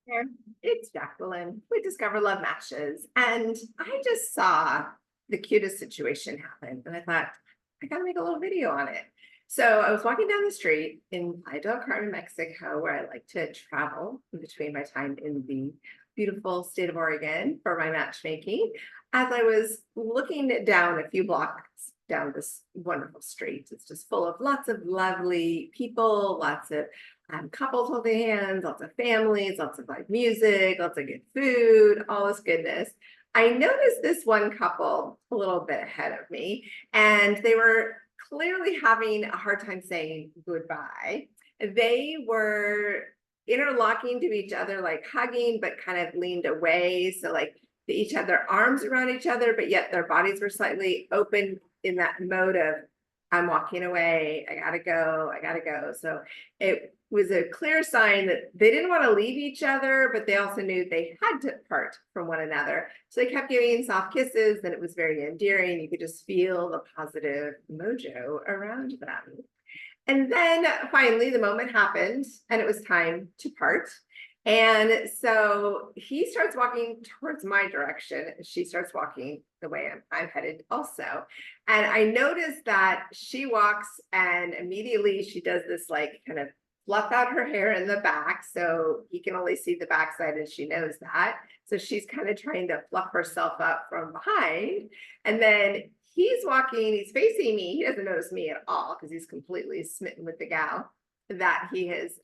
There. It's Jacqueline. We discover love matches. And I just saw the cutest situation happen. And I thought, I got to make a little video on it. So I was walking down the street in Playa del Carmen, Mexico, where I like to travel in between my time in the beautiful state of Oregon for my matchmaking. As I was looking down a few blocks down this wonderful street, it's just full of lots of lovely people, lots of couples holding hands, lots of families, lots of live music, lots of good food, all this goodness. I noticed this one couple a little bit ahead of me, and they were clearly having a hard time saying goodbye. They were interlocking to each other, like hugging, but kind of leaned away. So, like, they each had their arms around each other, but yet their bodies were slightly open in that mode of, I'm walking away, I gotta go, I gotta go. So it was a clear sign that they didn't want to leave each other, but they also knew they had to part from one another. So they kept giving soft kisses, and it was very endearing. You could just feel the positive mojo around them. And then finally, the moment happened, and it was time to part. And so he starts walking towards my direction. She starts walking the way I'm headed also. And I noticed that she walks and immediately she does this like kind of fluff out her hair in the back. So he can only see the backside and she knows that. So she's kind of trying to fluff herself up from behind. And then he's walking, he's facing me. He doesn't notice me at all because he's completely smitten with the gal that he has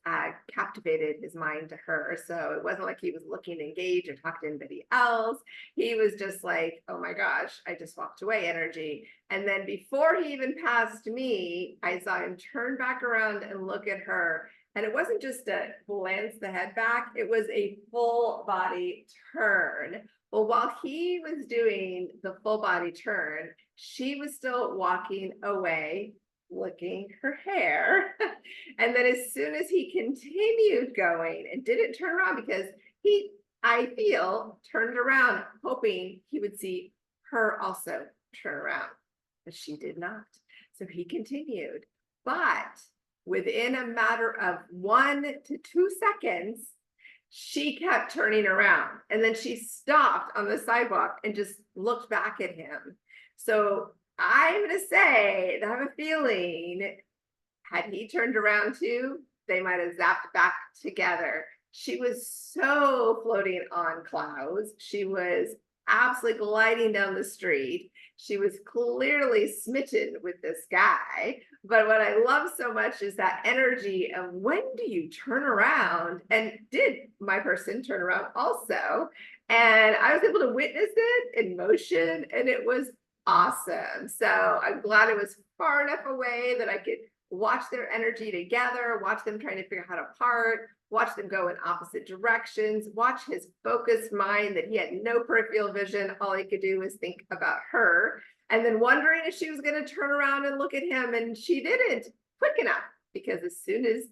captivated his mind to her. So it wasn't like he was looking engaged or talking to anybody else. He was just like, oh my gosh, I just walked away energy. And then before he even passed me, I saw him turn back around and look at her. And it wasn't just a glance the head back, it was a full body turn. Well, while he was doing the full body turn, she was still walking away, licking her hair. And then as soon as he continued going and didn't turn around, because he, I feel, turned around hoping he would see her also turn around, but she did not. So he continued. But within a matter of 1 to 2 seconds, she kept turning around, and then she stopped on the sidewalk and just looked back at him. So I'm going to say that I have a feeling had he turned around too, they might have zapped back together. She was so floating on clouds. She was absolutely gliding down the street. She was clearly smitten with this guy. But what I love so much is that energy of when do you turn around? And did my person turn around also? And I was able to witness it in motion, and it was awesome. So I'm glad it was far enough away that I could watch their energy together, watch them trying to figure out how to part, watch them go in opposite directions, watch his focused mind that he had no peripheral vision. All he could do was think about her. And then wondering if she was going to turn around and look at him. And she didn't quick enough, because as soon as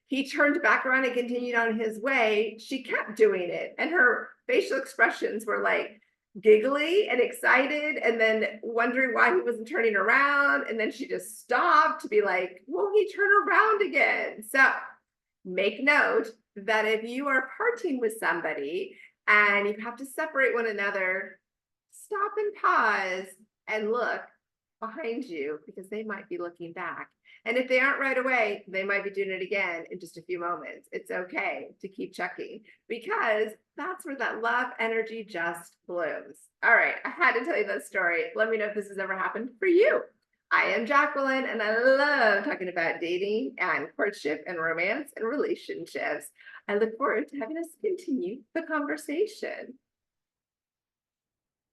he turned back around and continued on his way, she kept doing it. And her facial expressions were like, giggly and excited, and then wondering why he wasn't turning around. And then she just stopped to be like, will he turn around again? So make note that if you are parting with somebody and you have to separate one another, stop and pause and look behind you, because they might be looking back. And if they aren't right away, they might be doing it again in just a few moments. It's okay to keep checking, because that's where that love energy just blooms. All right, I had to tell you that story. Let me know if this has ever happened for you. I am Jacqueline, and I love talking about dating and courtship and romance and relationships. I look forward to having us continue the conversation.